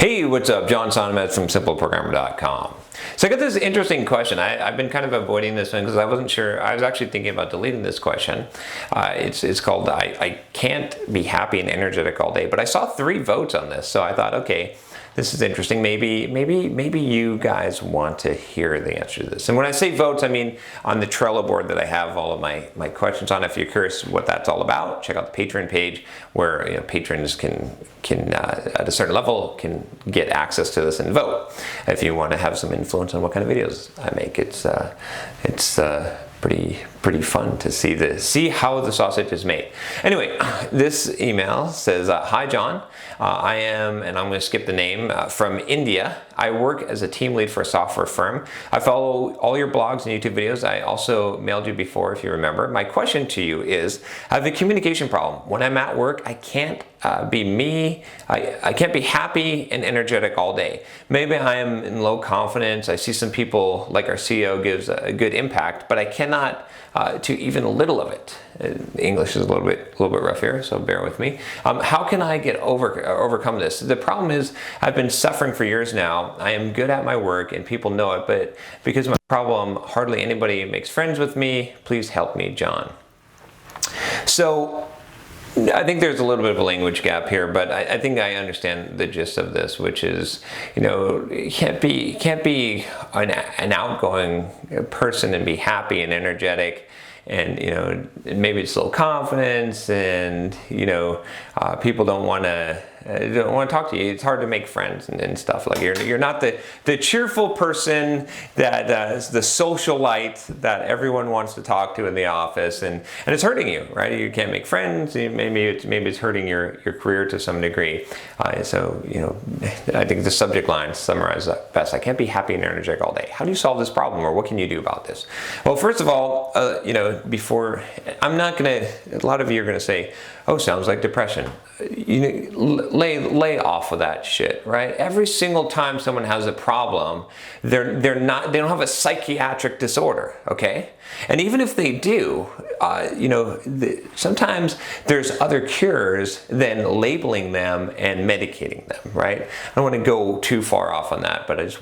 Hey, what's up? John Sonnemetz from simpleprogrammer.com. So I got this interesting question. I've been kind of avoiding this one because I wasn't sure. I was actually thinking about deleting this question. It's called I can't be happy and energetic all day, but I saw 3 votes on this, so I thought, okay, this is interesting. Maybe you guys want to hear the answer to this. And when I say votes, I mean on the Trello board that I have all of my questions on. If you're curious what that's all about, check out the Patreon page where patrons can at a certain level can get access to this and vote. If you want to have some influence on what kind of videos I make, it's pretty fun to see how the sausage is made. Anyway, this email says, hi John, I am, and I'm going to skip the name, from India. I work as a team lead for a software firm. I follow all your blogs and YouTube videos. I also mailed you before, if you remember. My question to you is, I have a communication problem. When I'm at work, I can't be me. I can't be happy and energetic all day. Maybe I am in low confidence. I see some people, like our CEO, gives a good impact, but I cannot to even a little of it. English is a little bit rough here, so bear with me. How can I overcome this? The problem is I've been suffering for years now. I am good at my work and people know it, but because of my problem, hardly anybody makes friends with me. Please help me, John. So I think there's a little bit of a language gap here, but I think I understand the gist of this, which is, you can't be an outgoing person and be happy and energetic, and maybe it's low confidence, and people don't want to talk to you. It's hard to make friends and stuff. Like you're not the cheerful person that is the socialite that everyone wants to talk to in the office, and it's hurting you, right? You can't make friends. Maybe it's hurting your career to some degree. So I think the subject line summarizes that best. I can't be happy and energetic all day. How do you solve this problem, or what can you do about this? Well, first of all, before I'm not gonna. A lot of you are gonna say, "Oh, sounds like depression." Lay off of that shit, right? Every single time someone has a problem, they don't have a psychiatric disorder, okay? And even if they do, sometimes there's other cures than labeling them and medicating them, right? I don't want to go too far off on that, but if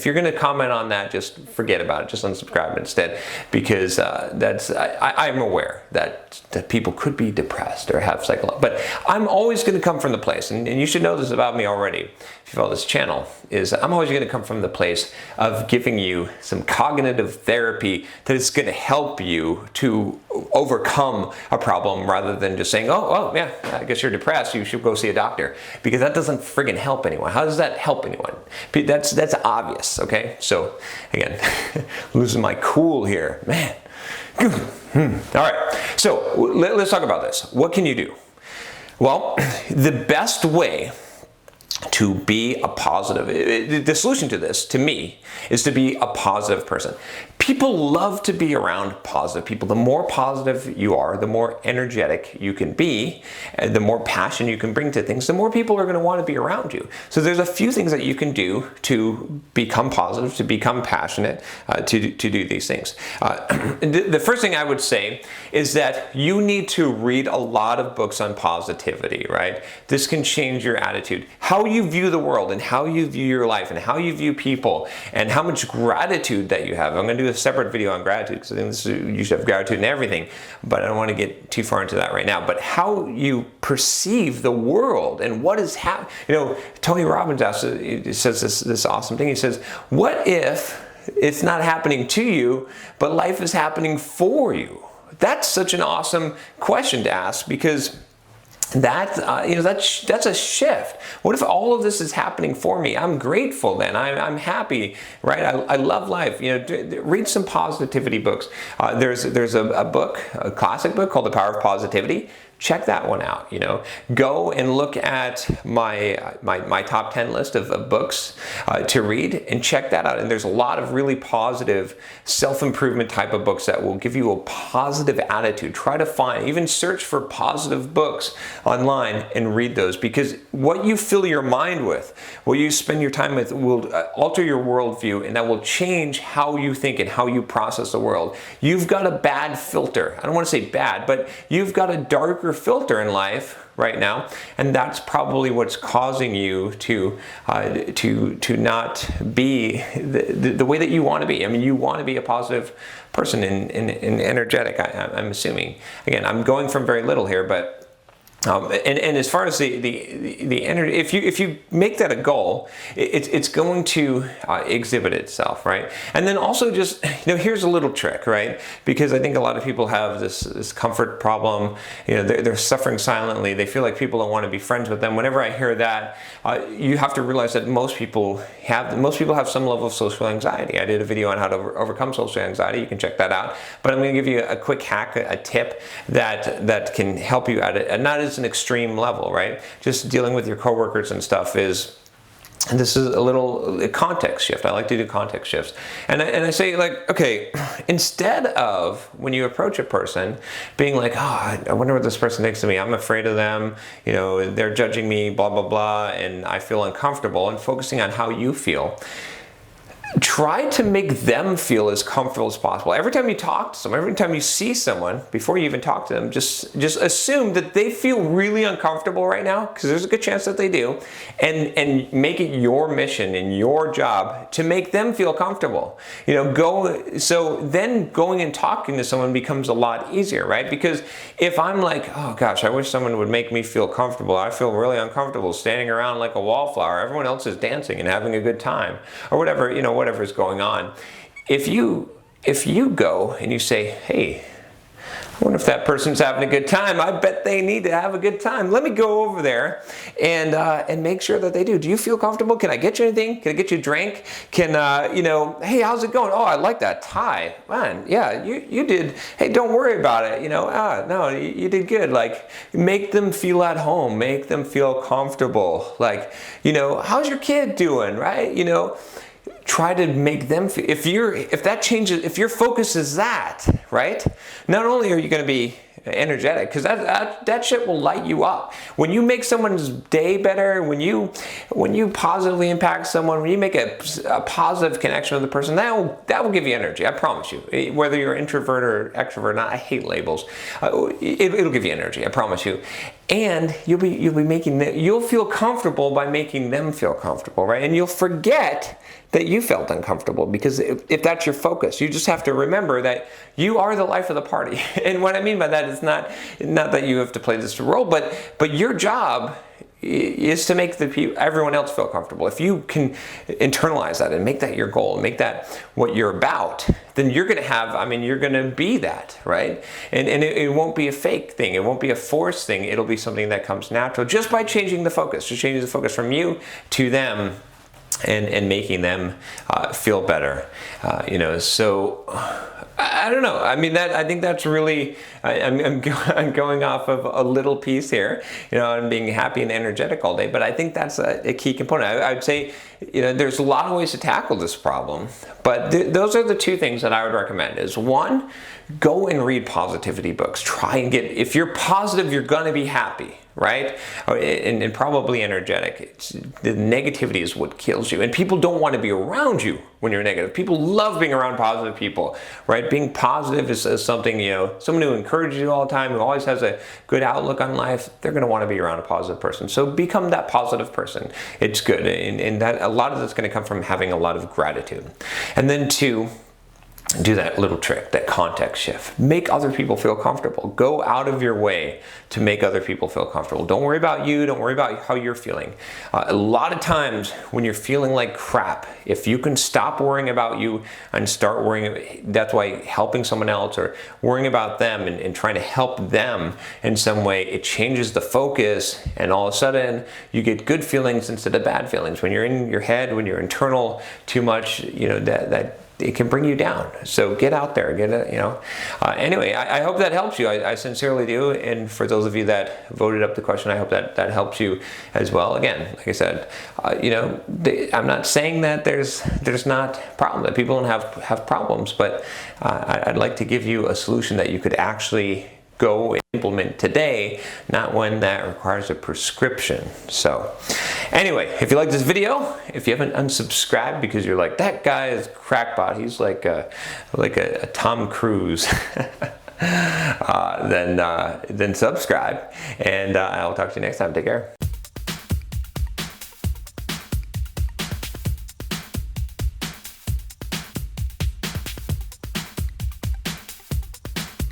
you're going to comment on that, just forget about it. Just unsubscribe instead, because I'm aware that people could be depressed or have psychological, but I'm always going to come from the place, and you should know this about me already if you follow this channel, is I'm always going to come from the place of giving you some cognitive therapy that is going to help you to overcome a problem, rather than just saying, oh yeah, I guess you're depressed, you should go see a doctor, because that doesn't friggin' help anyone. How does that help anyone? That's obvious, okay? So again, losing my cool here, man. All right, so let's talk about this. What can you do? Well, the best way to be a positive, the solution to this, to me, is to be a positive person. People love to be around positive people. The more positive you are, the more energetic you can be, and the more passion you can bring to things, the more people are going to want to be around you. So there's a few things that you can do to become positive, to become passionate, to do these things. The first thing I would say is that you need to read a lot of books on positivity, right? This can change your attitude, how you view the world, and how you view your life, and how you view people, and how much gratitude that you have. I'm going to do a separate video on gratitude, because I think you should have gratitude in everything, but I don't want to get too far into that right now. But how you perceive the world and what is happening. Tony Robbins says this awesome thing. He says, what if it's not happening to you, but life is happening for you? That's such an awesome question to ask, because that's a shift. What if all of this is happening for me? I'm grateful then. I'm happy, right? I love life. Read some positivity books. There's a book, a classic book called The Power of Positivity. Check that one out. Go and look at my top 10 list of books to read, and check that out. And there's a lot of really positive self-improvement type of books that will give you a positive attitude. Try to find, even search for positive books online and read those, because what you fill your mind with, what you spend your time with, will alter your worldview, and that will change how you think and how you process the world. You've got a bad filter. I don't want to say bad, but you've got a darker darker filter in life right now, and that's probably what's causing you to not be the way that you want to be. I mean, you want to be a positive person and energetic. I'm assuming. Again, I'm going from very little here, but. And as far as the energy, if you make that a goal, it's going to exhibit itself, right? And then also just, here's a little trick, right? Because I think a lot of people have this comfort problem. They're suffering silently. They feel like people don't want to be friends with them. Whenever I hear that, you have to realize that most people have some level of social anxiety. I did a video on how to overcome social anxiety. You can check that out. But I'm going to give you a quick hack, a tip that can help you at it, and not as an extreme level, right? Just dealing with your coworkers and stuff and this is a little context shift. I like to do context shifts. And I say, like, okay, instead of when you approach a person being like, oh, I wonder what this person thinks of me. I'm afraid of them. They're judging me, blah, blah, blah, and I feel uncomfortable, and focusing on how you feel. Try to make them feel as comfortable as possible. Every time you talk to someone, every time you see someone, before you even talk to them, just assume that they feel really uncomfortable right now, because there's a good chance that they do, and make it your mission and your job to make them feel comfortable. So then going and talking to someone becomes a lot easier, right? Because if I'm like, oh gosh, I wish someone would make me feel comfortable. I feel really uncomfortable standing around like a wallflower. Everyone else is dancing and having a good time, or whatever, whatever is going on. If you go and you say, hey, I wonder if that person's having a good time. I bet they need to have a good time. Let me go over there and make sure that they do. Do you feel comfortable? Can I get you anything? Can I get you a drink? Can hey, how's it going? Oh, I like that tie. Man, yeah, you did. Hey, don't worry about it. No, you did good. Like, make them feel at home. Make them feel comfortable. Like, how's your kid doing? Right? Try to make them feel, if that changes, if your focus is that, right? Not only are you going to be energetic, because that shit will light you up. When you make someone's day better, when you positively impact someone, when you make a positive connection with the person, that will give you energy. I promise you. Whether you're introvert or extrovert, not, I hate labels. It'll give you energy. I promise you. And you'll feel comfortable by making them feel comfortable, right? And you'll forget that you felt uncomfortable, because if that's your focus, you just have to remember that you are the life of the party. And what I mean by that is not that you have to play this role, but your job is to make everyone else feel comfortable. If you can internalize that and make that your goal, and make that what you're about, then you're going to be that, right? And it won't be a fake thing. It won't be a forced thing. It'll be something that comes natural just by changing the focus, just changing the focus from you to them, and making them feel better. So I don't know. I mean, I think that's really, I'm going off of a little piece here, and being happy and energetic all day, but I think that's a key component. I'd say, there's a lot of ways to tackle this problem, but those are the two things that I would recommend. Is one, go and read positivity books. Try and if you're positive, you're going to be happy, right? And probably energetic. The negativity is what kills you. And people don't want to be around you when you're negative. People love being around positive people, right? Being positive is something, someone who encourages you all the time, who always has a good outlook on life, they're going to want to be around a positive person. So become that positive person. It's good. And that a lot of that's going to come from having a lot of gratitude. And then two, do that little trick, that context shift. Make other people feel comfortable. Go out of your way to make other people feel comfortable. Don't worry about you. Don't worry about how you're feeling. A lot of times when you're feeling like crap, if you can stop worrying about you and start worrying, that's why helping someone else or worrying about them and trying to help them in some way, it changes the focus, and all of a sudden you get good feelings instead of bad feelings. When you're in your head, when you're internal too much, that it can bring you down. So get out there, anyway, I hope that helps you. I sincerely do. And for those of you that voted up the question, I hope that helps you as well. Again, like I said, I'm not saying that there's not problem, that people don't have problems, but I'd like to give you a solution that you could actually go and implement today, not one that requires a prescription. So anyway, if you like this video, if you haven't unsubscribed because you're like, that guy is crackpot, he's like a Tom Cruise. then subscribe, and I'll talk to you next time. Take care.